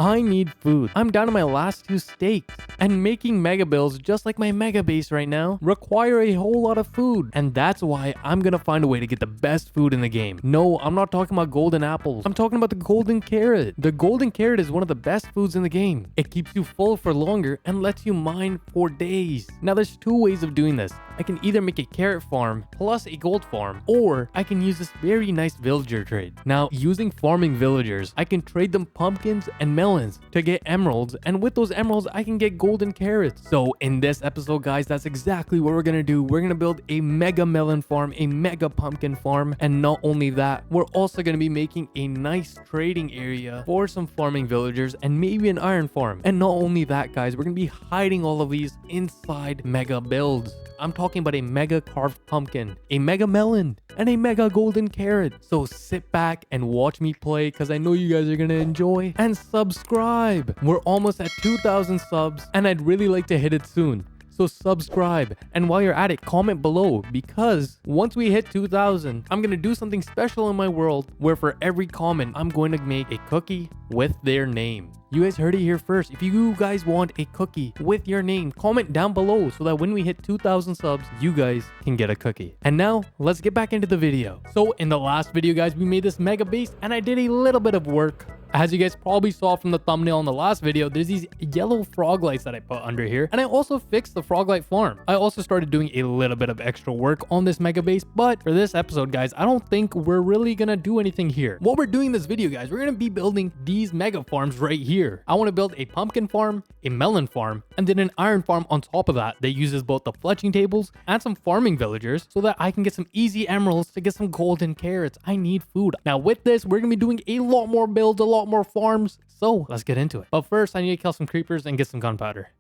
I need food. I'm down to my last 2 steaks. And making mega builds just like my mega base right now require a whole lot of food. And that's why I'm gonna find a way to get the best food in the game. No, I'm not talking about golden apples. I'm talking about the golden carrot. The golden carrot is one of the best foods in the game. It keeps you full for longer and lets you mine for days. Now there's 2 ways of doing this. I can either make a carrot farm plus a gold farm, or I can use this very nice villager trade. Now, using farming villagers, I can trade them pumpkins and melons to get emeralds, and with those emeralds, I can get golden carrots. So in this episode, guys, that's exactly what we're gonna do. We're gonna build a mega melon farm, a mega pumpkin farm, and not only that, we're also gonna be making a nice trading area for some farming villagers and maybe an iron farm. And not only that, guys, we're gonna be hiding all of these inside mega builds. I'm talking about a mega carved pumpkin, a mega melon, and a mega golden carrot. So sit back and watch me play, because I know you guys are gonna enjoy. And subscribe. We're almost at 2,000 subs, and I'd really like to hit it soon. So subscribe, and while you're at it, comment below, because once we hit 2,000, I'm gonna do something special in my world where for every comment, I'm going to make a cookie with their name. You guys heard it here first. If you guys want a cookie with your name, comment down below so that when we hit 2,000 subs, you guys can get a cookie. And now, let's get back into the video. So in the last video, guys, we made this mega base, and I did a little bit of work. As you guys probably saw from the thumbnail in the last video, there's these yellow frog lights that I put under here. And I also fixed the frog light farm. I also started doing a little bit of extra work on this mega base. But for this episode, guys, I don't think we're really gonna do anything here. What we're doing in this video, guys, we're gonna be building these mega farms right here. I want to build a pumpkin farm, a melon farm, and then an iron farm on top of that that uses both the fletching tables and some farming villagers so that I can get some easy emeralds to get some golden carrots. I need food. Now with this, we're gonna be doing a lot more builds, a lot more farms, so let's get into it. But first, I need to kill some creepers and get some gunpowder.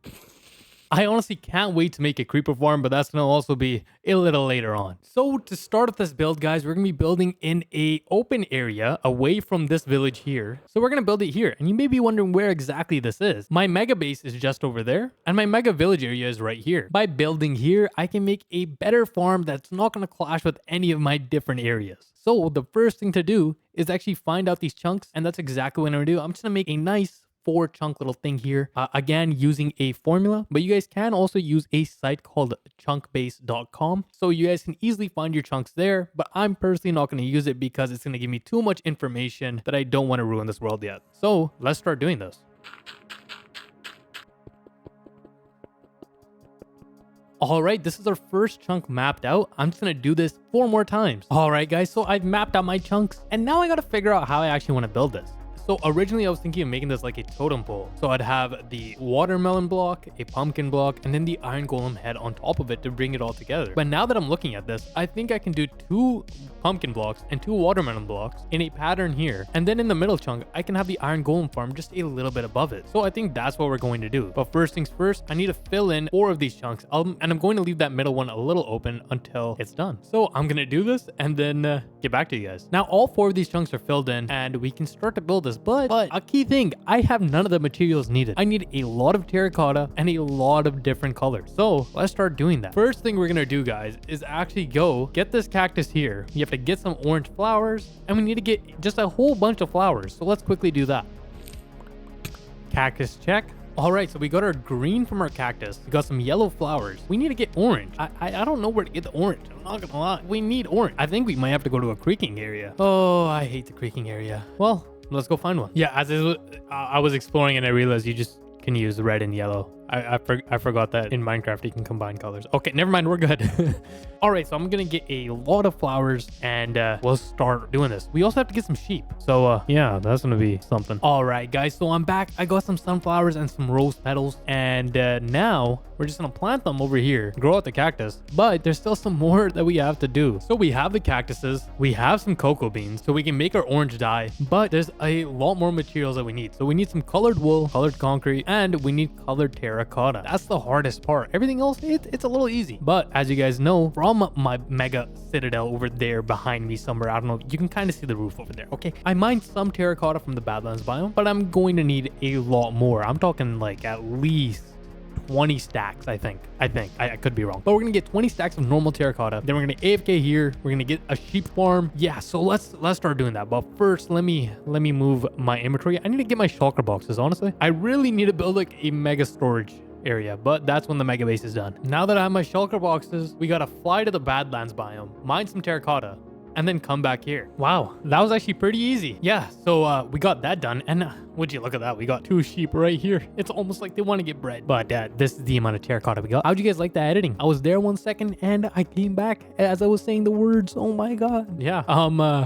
I honestly can't wait to make a creeper farm, but that's going to also be a little later on. So to start with this build, guys, we're going to be building in a open area away from this village here. So we're going to build it here, and you may be wondering where exactly this is. My mega base is just over there, and my mega village area is right here. By building here, I can make a better farm that's not going to clash with any of my different areas. So the first thing to do is actually find out these chunks, and that's exactly what I'm going to do. I'm just going to make a nice 4-chunk little thing here, again using a formula, but you guys can also use a site called chunkbase.com, so you guys can easily find your chunks there. But I'm personally not going to use it because it's going to give me too much information that I don't want to ruin this world yet. So let's start doing this. All right, this is our first chunk mapped out. I'm just gonna do this 4 more times. All right, guys, so I've mapped out my chunks, and now I gotta figure out how I actually want to build this. So originally I was thinking of making this like a totem pole. So I'd have the watermelon block, a pumpkin block, and then the iron golem head on top of it to bring it all together. But now that I'm looking at this, I think I can do 2 pumpkin blocks and 2 watermelon blocks in a pattern here. And then in the middle chunk, I can have the iron golem farm just a little bit above it. So I think that's what we're going to do. But first things first, I need to fill in 4 of these chunks. And I'm going to leave that middle one a little open until it's done. So I'm going to do this and then get back to you guys. Now all 4 of these chunks are filled in and we can start to build this. But a key thing, I have none of the materials needed. I need a lot of terracotta and a lot of different colors. So let's start doing that. First thing we're gonna do, guys, is actually go get this cactus here. You have to get some orange flowers, and we need to get just a whole bunch of flowers. So let's quickly do that. Cactus check. All right, so we got our green from our cactus. We got some yellow flowers. We need to get orange. I don't know where to get the orange. I'm not gonna lie. We need orange. I think we might have to go to a creeking area. Oh, I hate the creeking area. Well, let's go find one. Yeah, as I was exploring and I realized you just can use red and yellow. I forgot that in Minecraft you can combine colors. Okay, never mind, we're good. All right, so I'm gonna get a lot of flowers and we'll start doing this. We also have to get some sheep. So yeah, that's gonna be something. All right, guys, so I'm back. I got some sunflowers and some rose petals, and now we're just gonna plant them over here, grow out the cactus. But there's still some more that we have to do. So we have the cactuses, we have some cocoa beans, so we can make our orange dye, but there's a lot more materials that we need. So we need some colored wool, colored concrete, and we need colored terracotta. That's the hardest part. Everything else, it's a little easy. But as you guys know, from my mega citadel over there behind me somewhere, I don't know, you can kind of see the roof over there. Okay, I mined some terracotta from the Badlands biome, but I'm going to need a lot more. I'm talking like at least 20 stacks, I think. I could be wrong. But we're gonna get 20 stacks of normal terracotta. Then we're gonna AFK here. We're gonna get a sheep farm. Yeah, so let's start doing that. But first, let me move my inventory. I need to get my shulker boxes, honestly. I really need to build like a mega storage area, but that's when the mega base is done. Now that I have my shulker boxes, we gotta fly to the Badlands biome, mine some terracotta, and then come back here. Wow, that was actually pretty easy. Yeah, so we got that done, and would you look at that? We got 2 sheep right here. It's almost like they want to get bred. But this is the amount of terracotta we got. How'd you guys like that editing? I was there 1 second, and I came back as I was saying the words. Oh my god. Yeah.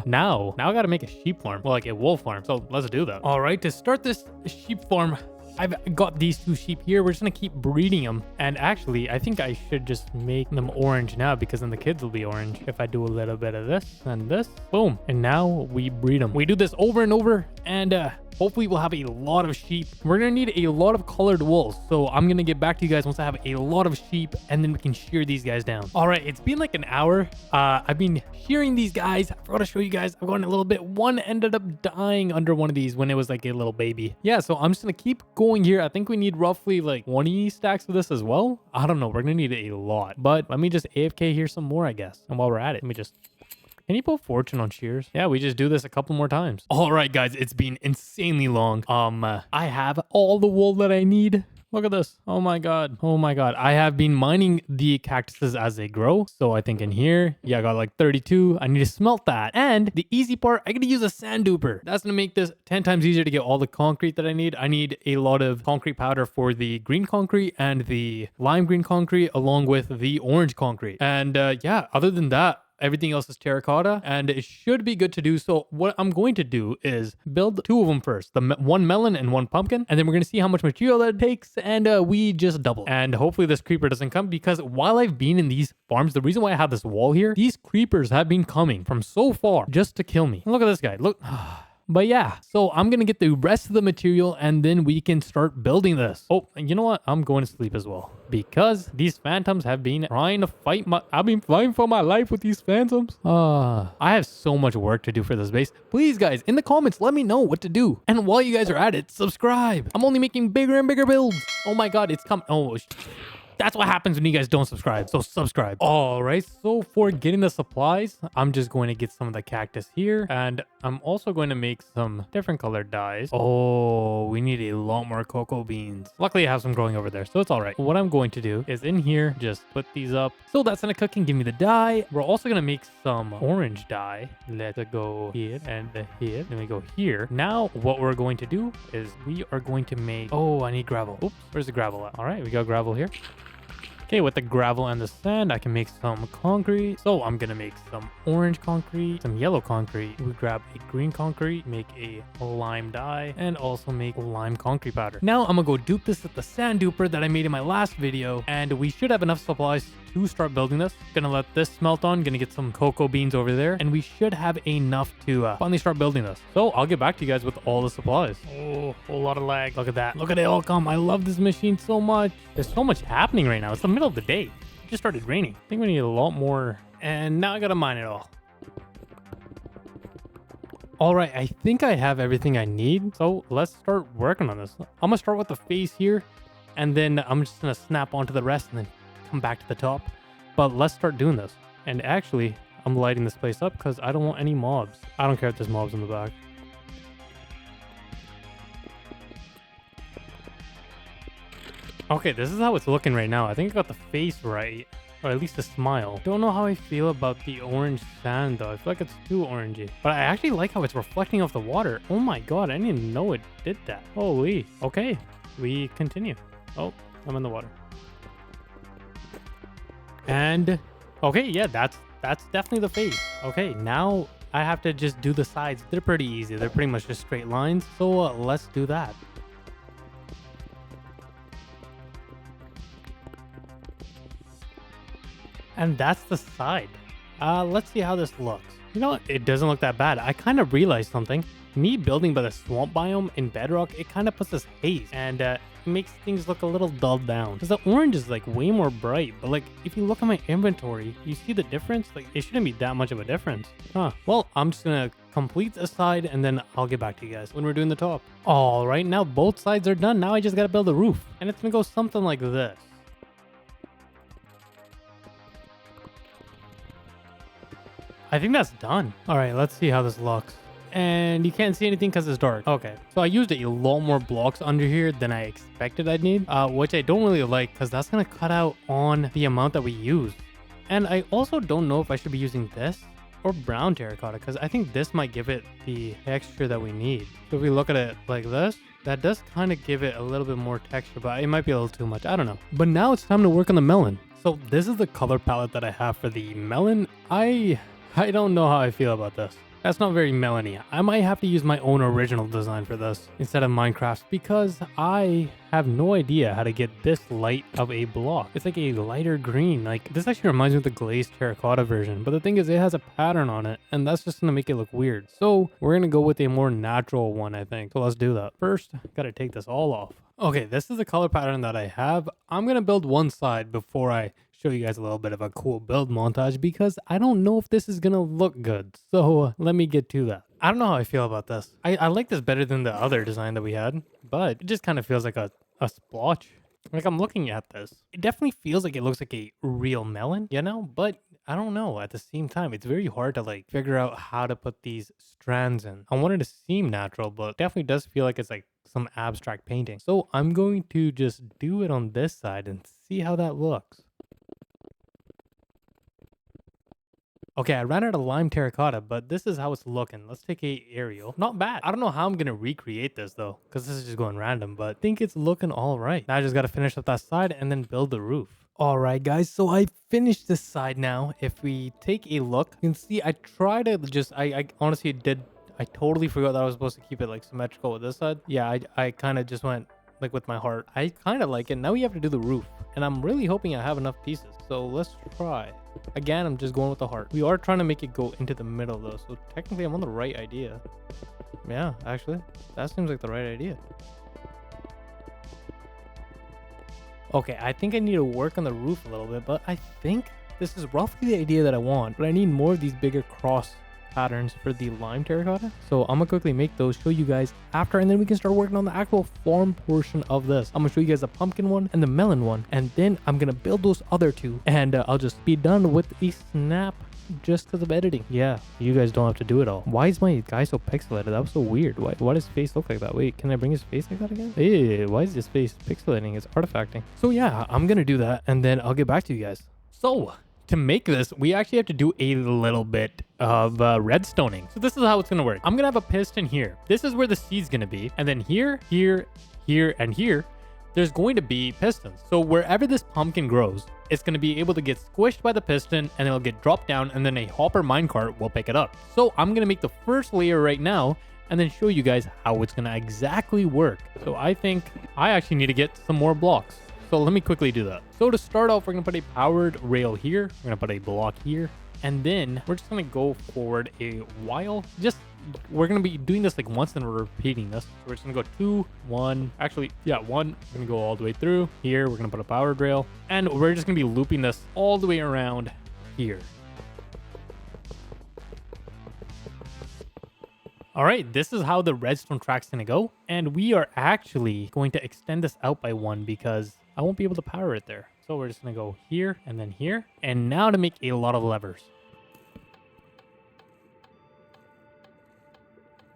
Now I gotta make a sheep farm. Well, like a wool farm. So let's do that. All right, to start this sheep farm, I've got these 2 sheep here. We're just gonna keep breeding them. And actually, I think I should just make them orange now, because then the kids will be orange. If I do a little bit of this and this, boom. And now we breed them. We do this over and over, and hopefully we'll have a lot of sheep. We're gonna need a lot of colored wool. So I'm gonna get back to you guys once I have a lot of sheep, and then we can shear these guys down. All right, it's been like an hour. I've been shearing these guys. I forgot to show you guys. I've gone a little bit. One ended up dying under one of these when it was like a little baby. Yeah, so I'm just gonna keep going here. I think we need roughly like 20 stacks of this as well. I don't know. We're gonna need a lot. But let me just AFK here some more, I guess. And while we're at it, let me just... Can you put fortune on shears? Yeah, we just do this a couple more times. All right, guys, it's been insanely long. I have all the wool that I need. Look at this. Oh my god. Oh my god. I have been mining the cactuses as they grow. So I think in here, yeah, I got like 32. I need to smelt that. And the easy part, I gotta use a sand duper. That's gonna make this 10 times easier to get all the concrete that I need. I need a lot of concrete powder for the green concrete and the lime green concrete, along with the orange concrete. And yeah, other than that, everything else is terracotta, and it should be good to do. So what I'm going to do is build 2 of them first, one melon and 1 pumpkin, and then we're going to see how much material that takes, and we just double. And hopefully this creeper doesn't come, because while I've been in these farms, the reason why I have this wall here, these creepers have been coming from so far just to kill me. Look at this guy. Look. But yeah, so I'm going to get the rest of the material, and then we can start building this. Oh, and you know what? I'm going to sleep as well, because these phantoms have been trying to fight I've been fighting for my life with these phantoms. I have so much work to do for this base. Please, guys, in the comments, let me know what to do. And while you guys are at it, subscribe. I'm only making bigger and bigger builds. Oh my god, it's coming. Oh, that's what happens when you guys don't subscribe. So subscribe. All right. So for getting the supplies, I'm just going to get some of the cactus here. And I'm also going to make some different colored dyes. Oh, we need a lot more cocoa beans. Luckily, I have some growing over there, so it's all right. What I'm going to do is in here, just put these up. So that's gonna cook and give me the dye. We're also gonna make some orange dye. Let's go here and here. Then we go here. Now, what we're going to do is we are going to make... Oh, I need gravel. Oops, where's the gravel at? All right, we got gravel here. Okay, with the gravel and the sand, I can make some concrete. So I'm gonna make some orange concrete, some yellow concrete. We grab a green concrete, make a lime dye, and also make lime concrete powder. Now I'm gonna go dupe this with the sand duper that I made in my last video, and we should have enough supplies to start building this. Gonna let this smelt on, gonna get some cocoa beans over there, and we should have enough to finally start building this. So I'll get back to you guys with all the supplies. Oh, a whole lot of lag. Look at that. Look at it all come. I love this machine so much. There's so much happening right now. It's the middle of the day. It just started raining. I think we need a lot more. And now I gotta mine it all. All right, I think I have everything I need. So let's start working on this. I'm gonna start with the face here, and then I'm just gonna snap onto the rest and then come back to the top. But let's start doing this. And actually, I'm lighting this place up because I don't want any mobs. I don't care if there's mobs in the back. Okay, this is how it's looking right now. I think I got the face right, or at least a smile. Don't know how I feel about the orange sand though. I feel like it's too orangey. But I actually like how it's reflecting off the water. Oh my god, I didn't even know it did that. Holy. Okay, we continue. Oh, I'm in the water. And okay, yeah, that's definitely the face. Okay, now I have to just do the sides. They're pretty easy. They're pretty much just straight lines. So let's do that. And that's the side. Let's see how this looks. You know what? It doesn't look that bad. I kind of realized something. Me building by the swamp biome in bedrock, it kind of puts this haze and makes things look a little dulled down. Because the orange is like way more bright. But like if you look at my inventory, you see the difference? Like it shouldn't be that much of a difference. Huh. Well, I'm just gonna complete a side, and then I'll get back to you guys when we're doing the top. All right, now both sides are done. Now I just got to build the roof, and it's going to go something like this. I think that's done. All right, let's see how this looks. And you can't see anything because it's dark. Okay, so I used a lot more blocks under here than I expected I'd need, which I don't really like because that's going to cut out on the amount that we use. And I also don't know if I should be using this or brown terracotta because I think this might give it the texture that we need. So if we look at it like this, that does kind of give it a little bit more texture, but it might be a little too much. I don't know. But now it's time to work on the melon. So this is the color palette that I have for the melon. I don't know how I feel about this. That's not very melony. I might have to use my own original design for this instead of Minecraft's because I have no idea how to get this light of a block. It's like a lighter green. Like this actually reminds me of the glazed terracotta version, but the thing is it has a pattern on it and that's just gonna make it look weird. So we're gonna go with a more natural one, I think. So let's do that. First, gotta take this all off. Okay, this is the color pattern that I have. I'm gonna build one side before I show you guys a little bit of a cool build montage because I don't know if this is gonna look good. So let me get to that. I don't know how I feel about this. I like this better than the other design that we had, but it just kind of feels like a splotch. Like I'm looking at this. It definitely feels like it looks like a real melon, you know? But I don't know. At the same time, it's very hard to like figure out how to put these strands in. I want it to seem natural, but definitely does feel like it's like some abstract painting. So I'm going to just do it on this side and see how that looks. Okay, I ran out of lime terracotta, but this is how it's looking. Let's take a aerial. Not bad. I don't know how I'm going to recreate this though, because this is just going random, but I think it's looking all right. Now I just got to finish up that side and then build the roof. All right, guys, so I finished this side now. If we take a look, you can see I tried to just, I honestly did, I totally forgot that I was supposed to keep it like symmetrical with this side. Yeah, I kind of just went like with my heart. I kind of like it. Now we have to do the roof, and I'm really hoping I have enough pieces. So let's try. Again, I'm just going with the heart. We are trying to make it go into the middle though, so technically I'm on the right idea. Yeah, actually, that seems like the right idea. Okay, I think I need to work on the roof a little bit, but I think this is roughly the idea that I want, but I need more of these bigger cross patterns for the lime terracotta. So I'm gonna quickly make those, show you guys after, and then we can start working on the actual farm portion of this. I'm gonna show you guys the pumpkin one and the melon one, and then I'm gonna build those other two, and I'll just be done with a snap just because of editing. Yeah, you guys don't have to do it all. Why is my guy so pixelated? That was so weird. Why does his face look like that? Wait, can I bring his face like that again? Hey, why is his face pixelating? It's artifacting. So yeah, I'm gonna do that, and then I'll get back to you guys. So to make this, we actually have to do a little bit of redstoning. So this is how it's going to work. I'm going to have a piston here. This is where the seed's going to be. And then here, here, here, and here, there's going to be pistons. So wherever this pumpkin grows, it's going to be able to get squished by the piston and it'll get dropped down, and then a hopper minecart will pick it up. So I'm going to make the first layer right now and then show you guys how it's going to exactly work. So I think I actually need to get some more blocks. So let me quickly do that. So to start off, we're going to put a powered rail here. We're going to put a block here. And then we're just going to go forward a while. We're going to be doing this like once, and we're repeating this. So we're just going to go 2, 1. Actually, yeah, 1. We're going to go all the way through here. We're going to put a powered rail. And we're just going to be looping this all the way around here. All right, this is how the redstone track's going to go. And we are actually going to extend this out by 1 because I won't be able to power it there. So we're just going to go here and then here. And now to make a lot of levers.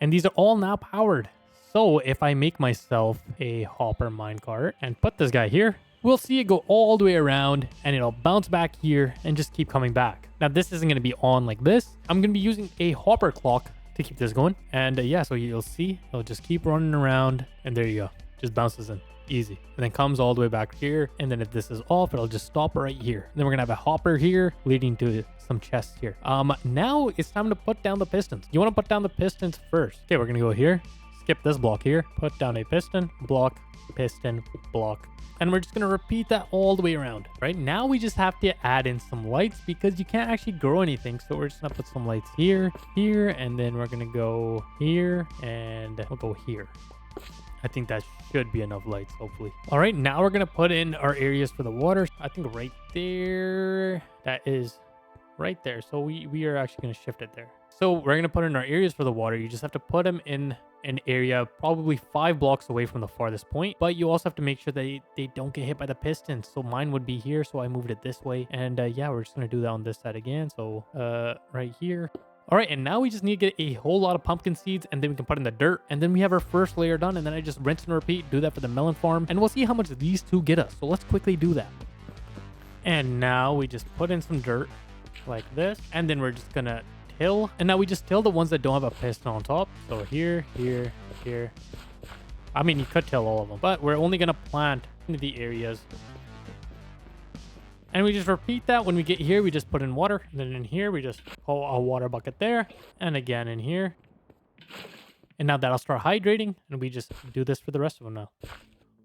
And these are all now powered. So if I make myself a hopper minecart and put this guy here, we'll see it go all the way around and it'll bounce back here and just keep coming back. Now this isn't going to be on like this. I'm going to be using a hopper clock to keep this going. And yeah, so you'll see it'll just keep running around, and there you go. Just bounces in. Easy. And then comes all the way back here. And then if this is off, it'll just stop right here. And then we're gonna have a hopper here leading to some chests here. Now it's time to put down the pistons. You want to put down the pistons first. Okay, we're gonna go here, skip this block here, put down a piston, block, and we're just gonna repeat that all the way around. Right now we just have to add in some lights because you can't actually grow anything. So we're just gonna put some lights here, and then we're gonna go here, and we'll go here. I think that should be enough lights, hopefully. All right, now we're gonna put in our areas for the water. I think right there, that is right there. So we are actually gonna shift it there. So we're going to put in our areas for the water. You just have to put them in an area probably 5 blocks away from the farthest point, but you also have to make sure that they don't get hit by the pistons. So mine would be here, so I moved it this way. And yeah, we're just going to do that on this side again. So right here. All right, and now we just need to get a whole lot of pumpkin seeds, and then we can put in the dirt, and then we have our first layer done, and then I just rinse and repeat, do that for the melon farm, and we'll see how much these two get us. So let's quickly do that. And now we just put in some dirt like this, and then we're just gonna till, and now we just till the ones that don't have a piston on top. So here, here, here. I mean, you could till all of them, but we're only gonna plant into the areas. And we just repeat that when we get here. We just put in water, and then in here we just pull a water bucket there, and again in here. And now that'll start hydrating, and we just do this for the rest of them now.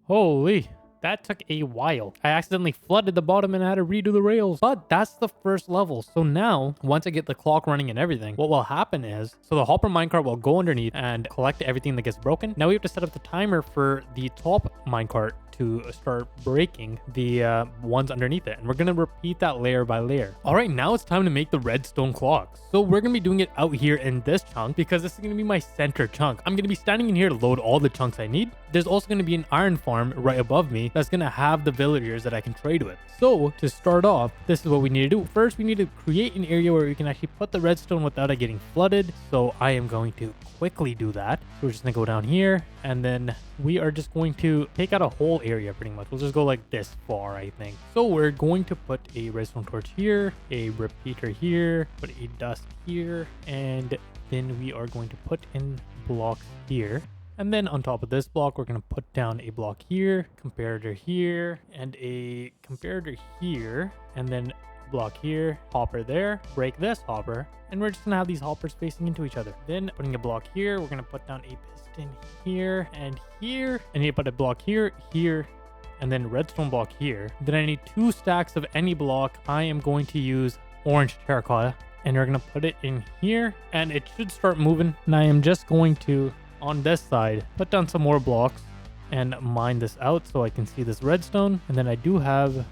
Holy, that took a while. I accidentally flooded the bottom and I had to redo the rails. But that's the first level. So now, once I get the clock running and everything, what will happen is, so the hopper minecart will go underneath and collect everything that gets broken. Now we have to set up the timer for the top minecart to start breaking the ones underneath it, and we're gonna repeat that layer by layer. All right, now it's time to make the redstone clocks. So we're gonna be doing it out here in this chunk because this is gonna be my center chunk. I'm gonna be standing in here to load all the chunks I need. There's also gonna be an iron farm right above me that's gonna have the villagers that I can trade with. So to start off, this is what we need to do. First, we need to create an area where we can actually put the redstone without it getting flooded. So I am going to quickly do that. So we're just gonna go down here, and then we are just going to take out a whole area pretty much. We'll just go like this far, I think. So we're going to put a redstone torch here, a repeater here, put a dust here, and then we are going to put in blocks here. And then on top of this block, we're going to put down a block here, comparator here, and a comparator here, and then block here, hopper there, break this hopper, and we're just going to have these hoppers facing into each other. Then putting a block here, we're going to put down a piston here, and you put a block here, here, and then redstone block here. Then I need 2 stacks of any block. I am going to use orange terracotta, and we're going to put it in here, and it should start moving. And I am just going to, on this side, put down some more blocks and mine this out so I can see this redstone. And then I do have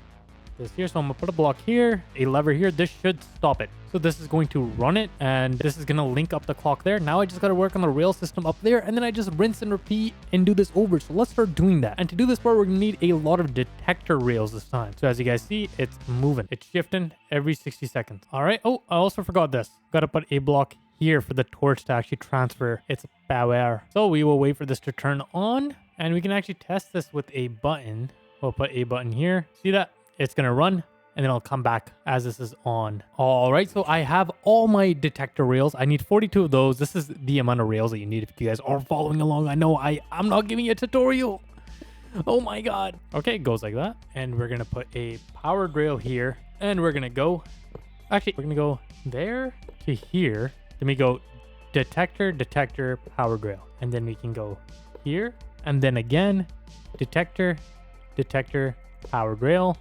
this here, so I'm gonna put a block here, a lever here. This should stop it. So this is going to run it, and this is gonna link up the clock there. Now I just gotta work on the rail system up there, and then I just rinse and repeat and do this over. So let's start doing that. And to do this part, we're gonna need a lot of detector rails this time. So as you guys see, it's moving, it's shifting every 60 seconds. All right. Oh, I also forgot this. Gotta put a block here for the torch to actually transfer its power. So we will wait for this to turn on, and we can actually test this with a button. We'll put a button here. See that? It's going to run, and then I'll come back as this is on. All right, so I have all my detector rails. I need 42 of those. This is the amount of rails that you need if you guys are following along. I know I'm not giving you a tutorial. Oh my God. Okay, it goes like that. And we're going to put a powered rail here, and we're going to go, actually, we're going to go there to here. Then we go detector, detector, powered rail. And then we can go here, and then again, detector, detector, powered rail,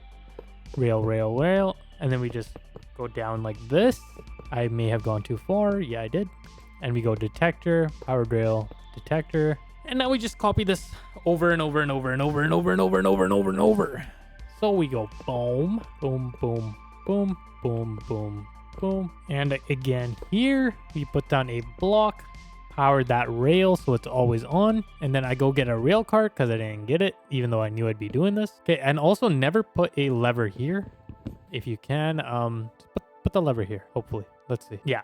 rail, rail, rail, and then we just go down like this. I may have gone too far. Yeah, I did. And we go detector, powered rail, detector, and now we just copy this over and over and over and over and over and over and over and over and over. So we go boom, boom, boom, boom, boom, boom, boom, and again here we put down a block, power that rail so it's always on, and then I go get a rail cart because I didn't get it even though I knew I'd be doing this. Okay, and also never put a lever here if you can. Put the lever here, hopefully. Let's see. Yeah.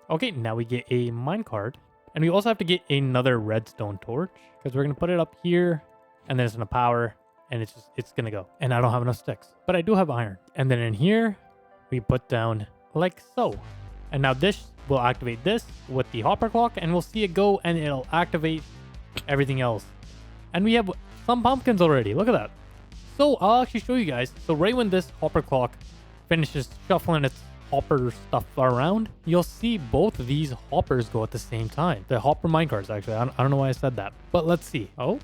Okay, now we get a minecart, and we also have to get another redstone torch because we're gonna put it up here, and then it's gonna power, and it's gonna go. And I don't have enough sticks, but I do have iron. And then in here we put down like so, and now this will activate this with the hopper clock, and we'll see it go, and it'll activate everything else. And we have some pumpkins already. Look at that. So I'll actually show you guys. So right when this hopper clock finishes shuffling its hopper stuff around, you'll see both of these hoppers go at the same time. The hopper minecarts, actually. I don't know why I said that, but let's see. Oh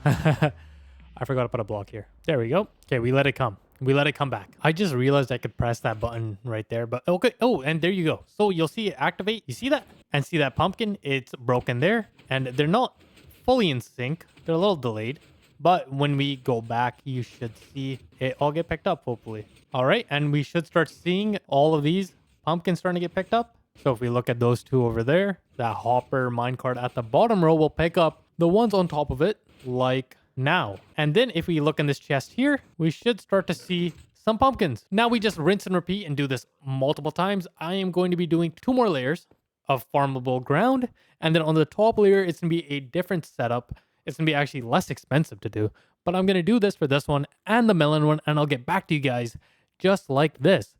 I forgot to put a block here. There we go. Okay, we let it come. We let it come back. I just realized I could press that button right there, but okay. Oh, and there you go. So you'll see it activate. You see that? And see that pumpkin? It's broken there, and they're not fully in sync. They're a little delayed, but when we go back, you should see it all get picked up, hopefully. All right, and we should start seeing all of these pumpkins starting to get picked up. So if we look at those two over there, that hopper minecart at the bottom row will pick up the ones on top of it, like now. And then if we look in this chest here, we should start to see some pumpkins. Now we just rinse and repeat and do this multiple times. I am going to be doing 2 more layers of farmable ground. And then on the top layer, it's going to be a different setup. It's going to be actually less expensive to do. But I'm going to do this for this one and the melon one. And I'll get back to you guys just like this.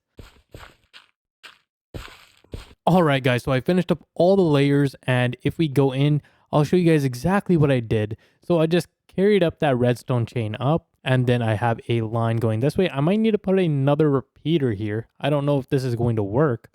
Alright guys, so I finished up all the layers, and if we go in, I'll show you guys exactly what I did. So I just carried up that redstone chain up, and then I have a line going this way. I might need to put another repeater here. I don't know if this is going to work,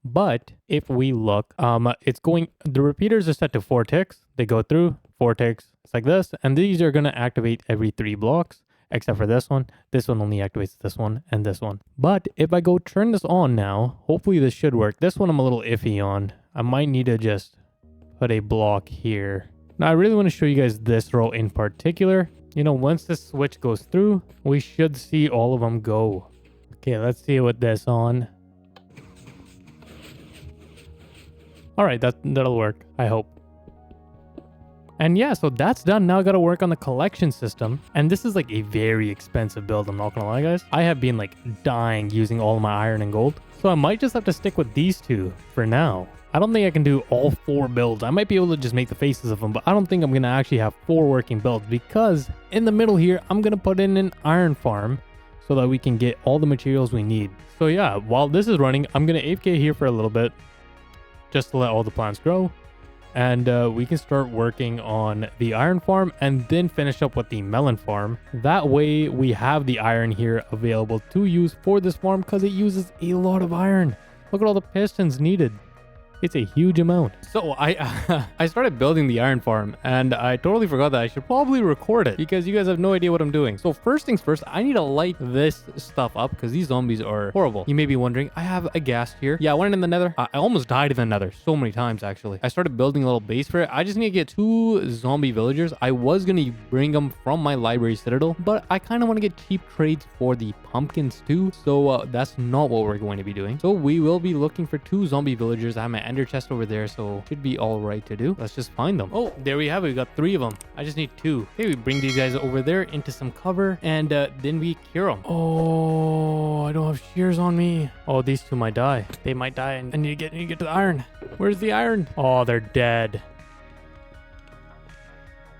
but if we look, the repeaters are set to 4 ticks. They go through 4 ticks. It's like this, and these are going to activate every 3 blocks. Except for this one. This one only activates this one and this one. But if I go turn this on now, hopefully this should work. This one I'm a little iffy on. I might need to just put a block here. Now I really want to show you guys this row in particular. You know, once this switch goes through, we should see all of them go. Okay, let's see with this on. Alright, that'll work, I hope. And yeah, so that's done. Now I gotta work on the collection system. And this is like a very expensive build, I'm not gonna lie, guys. I have been like dying using all of my iron and gold. So I might just have to stick with these two for now. I don't think I can do all 4 builds. I might be able to just make the faces of them, but I don't think I'm gonna actually have 4 working builds, because in the middle here, I'm gonna put in an iron farm so that we can get all the materials we need. So yeah, while this is running, I'm gonna AFK here for a little bit just to let all the plants grow. And we can start working on the iron farm and then finish up with the melon farm. That way we have the iron here available to use for this farm, because it uses a lot of iron. Look at all the pistons needed. It's a huge amount. So I started building the iron farm, and I totally forgot that I should probably record it, because you guys have no idea what I'm doing. So first things first, I need to light this stuff up, because these zombies are horrible. You may be wondering, I have a ghast here. Yeah, I went in the nether. I almost died in the nether so many times, actually. I started building a little base for it. I just need to get 2 zombie villagers. I was going to bring them from my library citadel, but I kind of want to get cheap trades for the pumpkins too. So that's not what we're going to be doing. So we will be looking for 2 zombie villagers. I have my ender chest over there, so should be all right to do. Let's just find them. Oh, there we have it. We got 3 of them. I just need 2. Okay, we bring these guys over there into some cover, and then we cure them. Oh, I don't have shears on me. Oh, these 2 might die. They might die, and I need to get to the iron. Where's the iron? Oh, they're dead.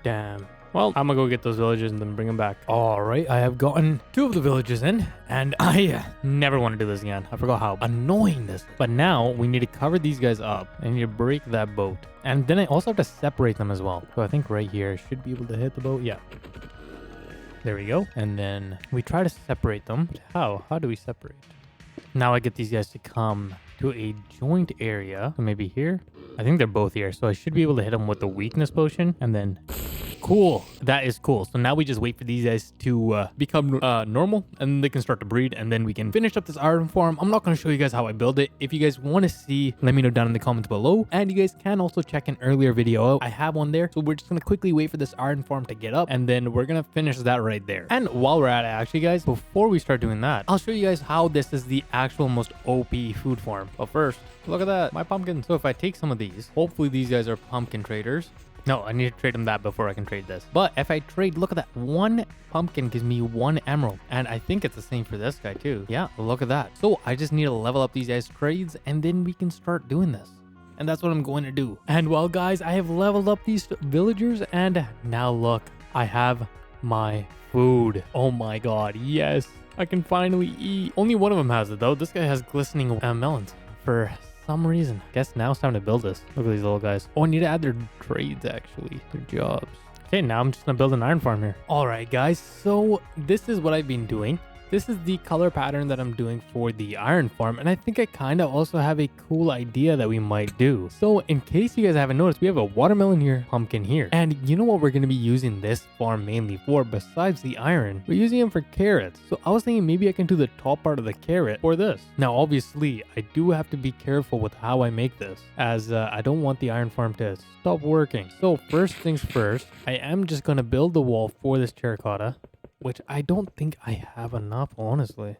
Damn. Well, I'm gonna go get those villagers and then bring them back. All right, I have gotten 2 of the villagers in, and I never want to do this again. I forgot how annoying this is. But now we need to cover these guys up. I need to break that boat. And then I also have to separate them as well. So I think right here, I should be able to hit the boat. Yeah. There we go. And then we try to separate them. How? How do we separate? Now I get these guys to come to a joint area. So maybe here. I think they're both here. So I should be able to hit them with the weakness potion. And then... Cool. That is cool. So now we just wait for these guys to become normal, and they can start to breed, and then we can finish up this iron farm. I'm not going to show you guys how I build it. If you guys want to see, let me know down in the comments below. And you guys can also check an earlier video out. I have one there. So we're just going to quickly wait for this iron farm to get up, and then we're going to finish that right there. And while we're at it, actually, guys, before we start doing that, I'll show you guys how this is the actual most OP food farm. But first, look at that, my pumpkin. So if I take some of these, hopefully these guys are pumpkin traders. No, I need to trade them that before I can trade this. But if I trade, look at that. 1 pumpkin gives me 1 emerald. And I think it's the same for this guy too. Yeah, look at that. So I just need to level up these guys' trades, and then we can start doing this. And that's what I'm going to do. And well, guys, I have leveled up these villagers, and now look, I have my food. Oh my god, yes. I can finally eat. Only one of them has it though. This guy has glistening melons for some reason. Guess now it's time to build this. Look at these little guys. Oh, I need to add their trades, actually, their jobs. Okay, now I'm just gonna build an iron farm here. All right, guys, so this is what I've been doing. This is the color pattern that I'm doing for the iron farm, and I think I kind of also have a cool idea that we might do. So in case you guys haven't noticed, we have a watermelon here, pumpkin here, and you know what we're going to be using this farm mainly for besides the iron? We're using them for carrots. So I was thinking maybe I can do the top part of the carrot for this. Now obviously I do have to be careful with how I make this, as I don't want the iron farm to stop working. So first things first, I am just going to build the wall for this terracotta, which I don't think I have enough, honestly.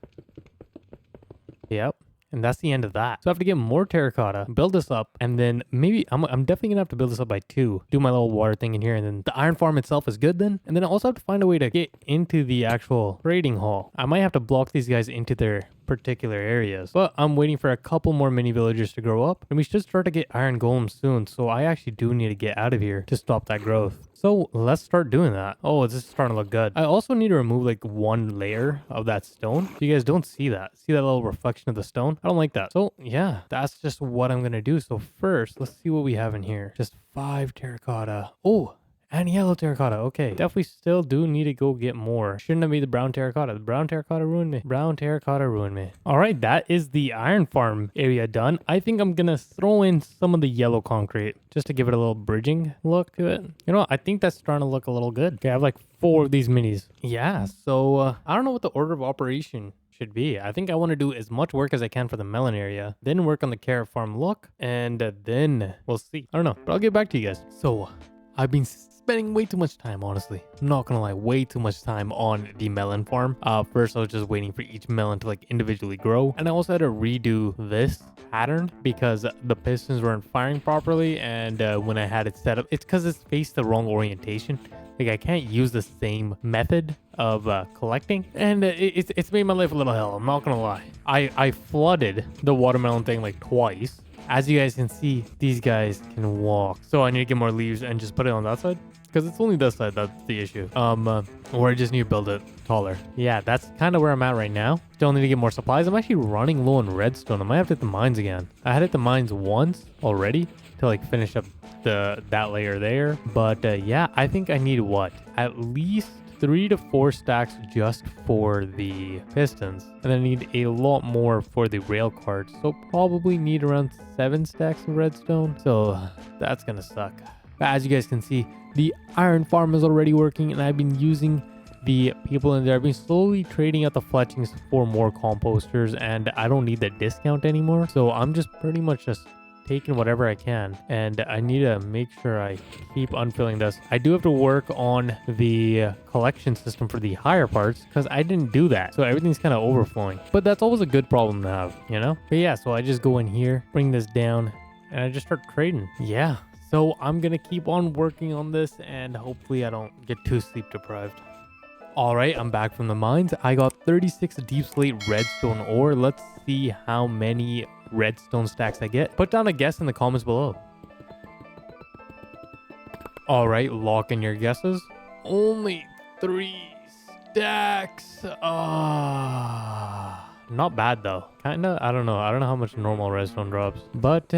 Yep. And that's the end of that. So I have to get more terracotta, build this up, and then maybe I'm definitely gonna have to build this up by 2. Do my little water thing in here, and then the iron farm itself is good then. And then I also have to find a way to get into the actual trading hall. I might have to block these guys into their particular areas, but I'm waiting for a couple more mini villagers to grow up, and we should start to get iron golems soon. So I actually do need to get out of here to stop that growth. So let's start doing that. Oh, this is starting to look good. I also need to remove like 1 layer of that stone. You guys don't see that. See that little reflection of the stone? I don't like that. So yeah, that's just what I'm gonna do. So first, let's see what we have in here. Just 5 terracotta. Oh, and yellow terracotta. Okay. Definitely still do need to go get more. Shouldn't have made the brown terracotta. The brown terracotta ruined me. Brown terracotta ruined me. All right. That is the iron farm area done. I think I'm going to throw in some of the yellow concrete just to give it a little bridging look to it. You know, I think that's starting to look a little good. Okay. I have like 4 of these minis. Yeah. So I don't know what the order of operation should be. I think I want to do as much work as I can for the melon area, then work on the carrot farm look, and then we'll see. I don't know, but I'll get back to you guys. So I've been spending way too much time, honestly. I'm not gonna lie, way too much time on the melon farm. First I was just waiting for each melon to like individually grow, and I also had to redo this pattern because the pistons weren't firing properly, and when I had it set up, it's because it's faced the wrong orientation. Like I can't use the same method of collecting, and it's made my life a little hell. I'm not gonna lie. I flooded the watermelon thing like twice. As you guys can see, these guys can walk. So I need to get more leaves and just put it on that side, because it's only this side that's the issue. Or I just need to build it taller. Yeah, that's kind of where I'm at right now. Still need to get more supplies. I'm actually running low on redstone. I might have to hit the mines again. I had hit the mines once already to like finish up that layer there. But yeah, I think I need what? At least 3 to 4 stacks just for the pistons, and I need a lot more for the rail carts, so probably need around 7 stacks of redstone. So that's gonna suck. But as you guys can see, the iron farm is already working, and I've been using the people in there. I've been slowly trading out the fletchings for more composters, and I don't need that discount anymore, so I'm just pretty much just taking whatever I can, and I need to make sure I keep unfilling this. I do have to work on the collection system for the higher parts because I didn't do that, so everything's kind of overflowing, but that's always a good problem to have, you know? But yeah, so I just go in here, bring this down, and I just start trading. Yeah, so I'm gonna keep on working on this, and hopefully I don't get too sleep deprived. All right, I'm back from the mines. I got 36 deep slate redstone ore. Let's see how many redstone stacks I get. Put down a guess in the comments below. All right, lock in your guesses. Only 3 stacks. Not bad though. Kinda, I don't know how much normal redstone drops, but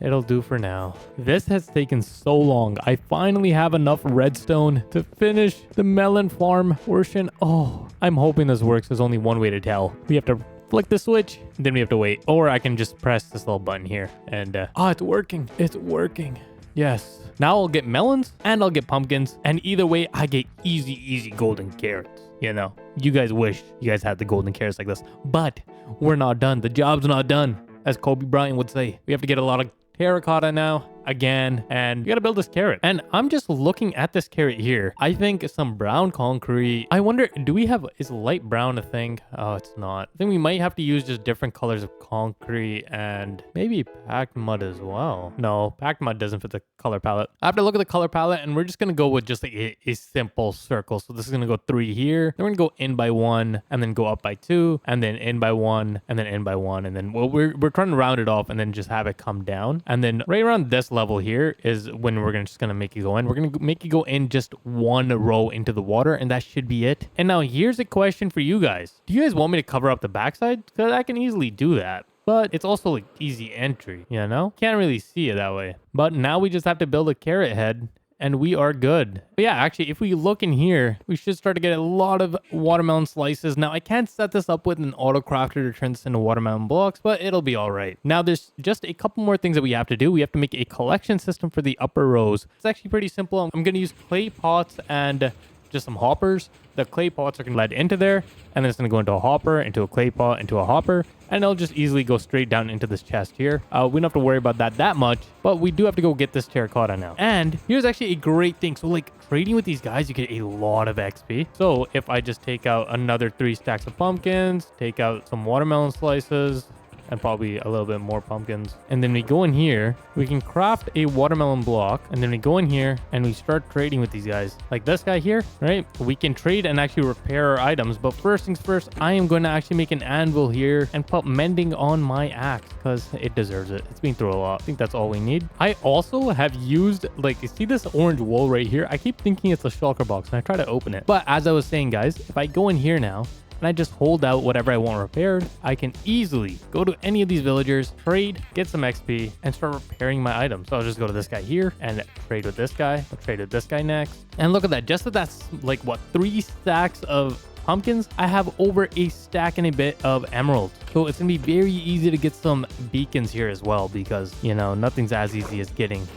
it'll do for now. This has taken so long. I finally have enough redstone to finish the melon farm portion. Oh, I'm hoping this works. There's only one way to tell. We have to flick the switch, then we have to wait. Or I can just press this little button here and it's working. It's working. Yes. Now I'll get melons and I'll get pumpkins. And either way, I get easy golden carrots. You know, you guys wish you guys had the golden carrots like this, but we're not done. The job's not done. As Kobe Bryant would say, we have to get a lot of terracotta now again, and we gotta build this carrot. And I'm just looking at this carrot here. I think some brown concrete. I wonder, do we have, is light brown a thing? Oh, it's not. I think we might have to use just different colors of concrete and maybe packed mud as well. No, packed mud doesn't fit the color palette. I have to look at the color palette, and we're just gonna go with just like a simple circle. So this is gonna go 3 here, then we're gonna go in by 1, and then go up by 2, and then in by 1, and then in by 1, and then we're trying to round it off and then just have it come down. And then right around this level here is when we're just gonna make it go in. We're gonna make it go in just 1 row into the water, and that should be it. And now here's a question for you guys. Do you guys want me to cover up the backside? Because I can easily do that, but it's also like easy entry, you know? Can't really see it that way. But now we just have to build a carrot head, and we are good. But yeah, actually, if we look in here, we should start to get a lot of watermelon slices. Now, I can't set this up with an auto crafter to turn this into watermelon blocks, but it'll be all right. Now, there's just a couple more things that we have to do. We have to make a collection system for the upper rows. It's actually pretty simple. I'm going to use clay pots and just some hoppers. The clay pots are going to lead into there, and then it's going to go into a hopper, into a clay pot, into a hopper, and it'll just easily go straight down into this chest here. We don't have to worry about that much, but we do have to go get this terracotta now. And here's actually a great thing. So like trading with these guys, you get a lot of XP. So if I just take out another 3 stacks of pumpkins, take out some watermelon slices, and probably a little bit more pumpkins. And then we go in here, we can craft a watermelon block, and then we go in here and we start trading with these guys. Like this guy here, right? We can trade and actually repair our items. But first things first, I am going to actually make an anvil here and put mending on my axe because it deserves it. It's been through a lot. I think that's all we need. I also have used, like, you see this orange wool right here? I keep thinking it's a shulker box and I try to open it. But as I was saying, guys, if I go in here now and I just hold out whatever I want repaired, I can easily go to any of these villagers, trade, get some XP, and start repairing my items. So I'll just go to this guy here and trade with this guy. I'll trade with this guy next. And look at that. Just that that's like, what, 3 stacks of pumpkins, I have over a stack and a bit of emeralds. So it's gonna be very easy to get some beacons here as well, because, you know, nothing's as easy as getting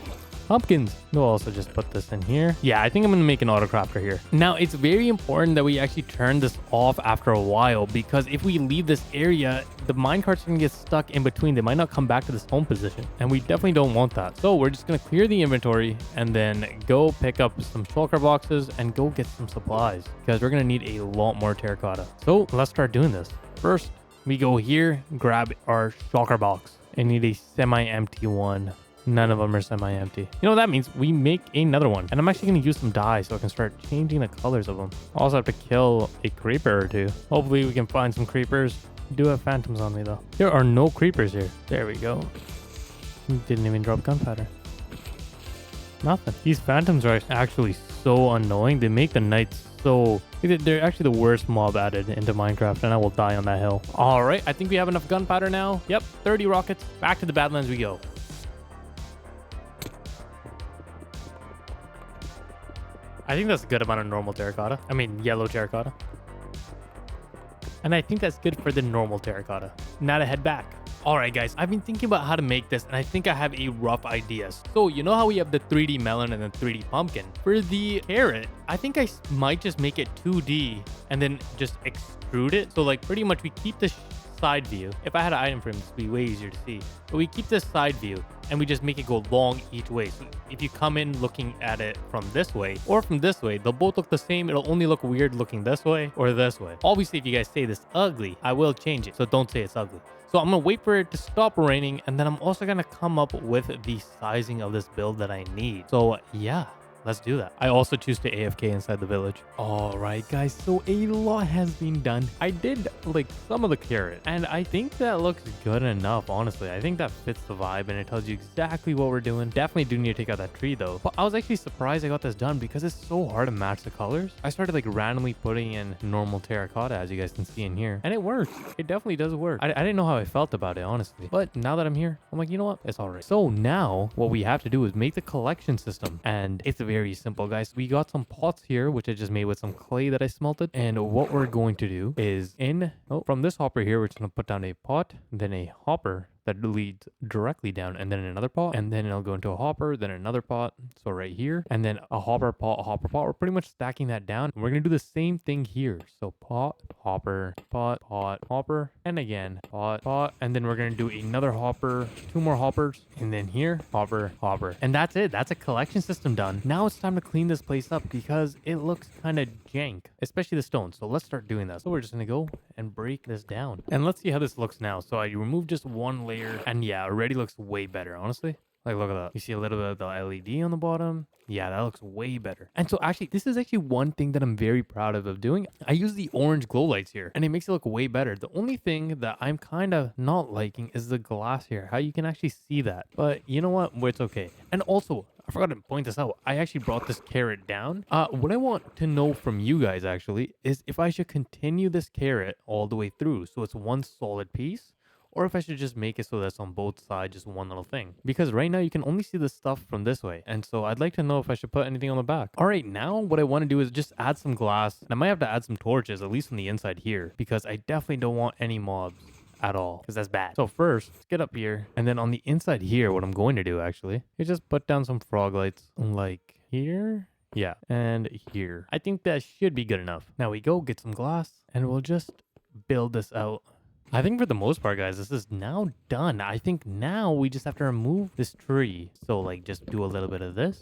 pumpkins. We'll also just put this in here. Yeah, I think I'm gonna make an auto crafter here. Now, it's very important that we actually turn this off after a while, because if we leave this area, the minecarts can get stuck in between. They might not come back to this home position, and we definitely don't want that. So we're just gonna clear the inventory and then go pick up some shulker boxes and go get some supplies, because we're gonna need a lot more terracotta. So let's start doing this. First, we go here, grab our shulker box. I need a semi-empty one. None of them are semi-empty. You know what that means? We make another one. And I'm actually going to use some dye so I can start changing the colors of them. I also have to kill a creeper or two. Hopefully we can find some creepers. I do have phantoms on me though. There are no creepers here. There we go. Didn't even drop gunpowder. Nothing. These phantoms are actually so annoying. They make the nights so... They're actually the worst mob added into Minecraft, and I will die on that hill. All right, I think we have enough gunpowder now. Yep, 30 rockets. Back to the Badlands we go. I think that's a good amount of normal terracotta. I mean, yellow terracotta. And I think that's good for the normal terracotta. Now to head back. All right, guys, I've been thinking about how to make this, and I think I have a rough idea. So you know how we have the 3D melon and the 3D pumpkin? For the carrot, I think I might just make it 2D and then just extrude it. So like pretty much we keep the side view. If I had an item frame, this would be way easier to see. But we keep this side view and we just make it go long each way. So if you come in looking at it from this way or from this way, they'll both look the same. It'll only look weird looking this way or this way. Obviously, if you guys say this ugly, I will change it. So don't say it's ugly. So I'm gonna wait for it to stop raining, and then I'm also gonna come up with the sizing of this build that I need. So yeah, let's do that. I also choose to AFK inside the village. All right, guys, so a lot has been done. I did like some of the carrot, and I think that looks good enough, honestly. I think that fits the vibe, and it tells you exactly what we're doing. Definitely do need to take out that tree, though. But I was actually surprised I got this done because it's so hard to match the colors. I started like randomly putting in normal terracotta, as you guys can see in here, and it works. It definitely does work. I didn't know how I felt about it, honestly. But now that I'm here, I'm like, you know what? It's all right. So now what we have to do is make the collection system, and it's very simple, guys. We got some pots here, which I just made with some clay that I smelted. And what we're going to do is from this hopper here, we're just going to put down a pot, then a hopper that leads directly down, and then another pot, and then it'll go into a hopper, then another pot. So right here, and then a hopper, pot, a hopper, pot. We're pretty much stacking that down. And we're going to do the same thing here. So pot, hopper, pot, pot, hopper, and again, pot, pot. And then we're going to do another hopper, 2 more hoppers, and then here, hopper, hopper. And that's it. That's a collection system done. Now it's time to clean this place up because it looks kind of jank, especially the stone. So let's start doing that. So we're just going to go and break this down. And let's see how this looks now. So I removed just one layer, and yeah, already looks way better, honestly. Like, look at that. You see a little bit of the LED on the bottom. Yeah, that looks way better. And so actually, this is actually one thing that I'm very proud of doing. I use the orange glow lights here, and it makes it look way better. The only thing that I'm kind of not liking is the glass here, how you can actually see that. But you know what? Well, it's okay. And also, I forgot to point this out. I actually brought this carrot down. What I want to know from you guys actually is if I should continue this carrot all the way through so it's one solid piece, or if I should just make it so that's on both sides, just one little thing. Because right now you can only see the stuff from this way. And so I'd like to know if I should put anything on the back. All right, now what I want to do is just add some glass. And I might have to add some torches, at least on the inside here, because I definitely don't want any mobs at all, because that's bad. So first, let's get up here. And then on the inside here, what I'm going to do actually is just put down some frog lights like here. Yeah, and here. I think that should be good enough. Now we go get some glass and we'll just build this out. I think for the most part, guys, this is now done. I think now we just have to remove this tree. So like just do a little bit of this.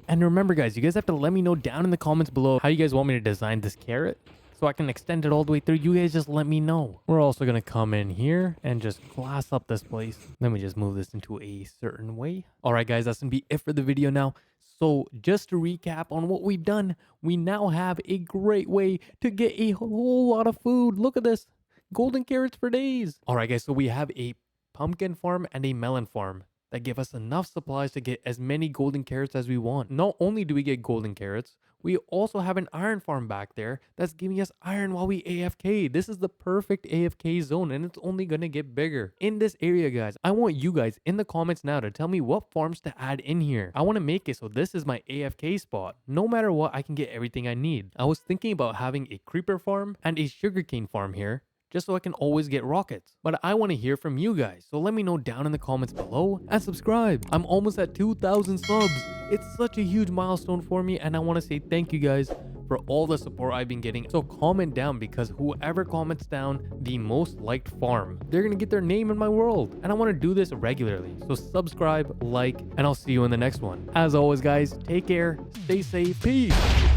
And remember, guys, you guys have to let me know down in the comments below how you guys want me to design this carrot. so I can extend it all the way through. You guys just let me know. We're also going to come in here and just glass up this place. Let me just move this into a certain way. All right, guys, that's going to be it for the video now. So just to recap on what we've done, we now have a great way to get a whole lot of food. Look at this. Golden carrots for days. All right, guys, so we have a pumpkin farm and a melon farm that give us enough supplies to get as many golden carrots as we want. Not only do we get golden carrots, we also have an iron farm back there that's giving us iron while we AFK. This is the perfect AFK zone, and it's only gonna get bigger. In this area, guys, I want you guys in the comments now to tell me what farms to add in here. I want to make it so this is my AFK spot. No matter what, I can get everything I need. I was thinking about having a creeper farm and a sugarcane farm here, just so I can always get rockets. But I want to hear from you guys, so let me know down in the comments below and subscribe. I'm almost at 2,000 subs. It's such a huge milestone for me, and I want to say thank you guys for all the support I've been getting. So comment down, because whoever comments down the most liked farm, they're gonna get their name in my world, and I want to do this regularly. So subscribe, like, and I'll see you in the next one. As always, guys, take care, stay safe, peace.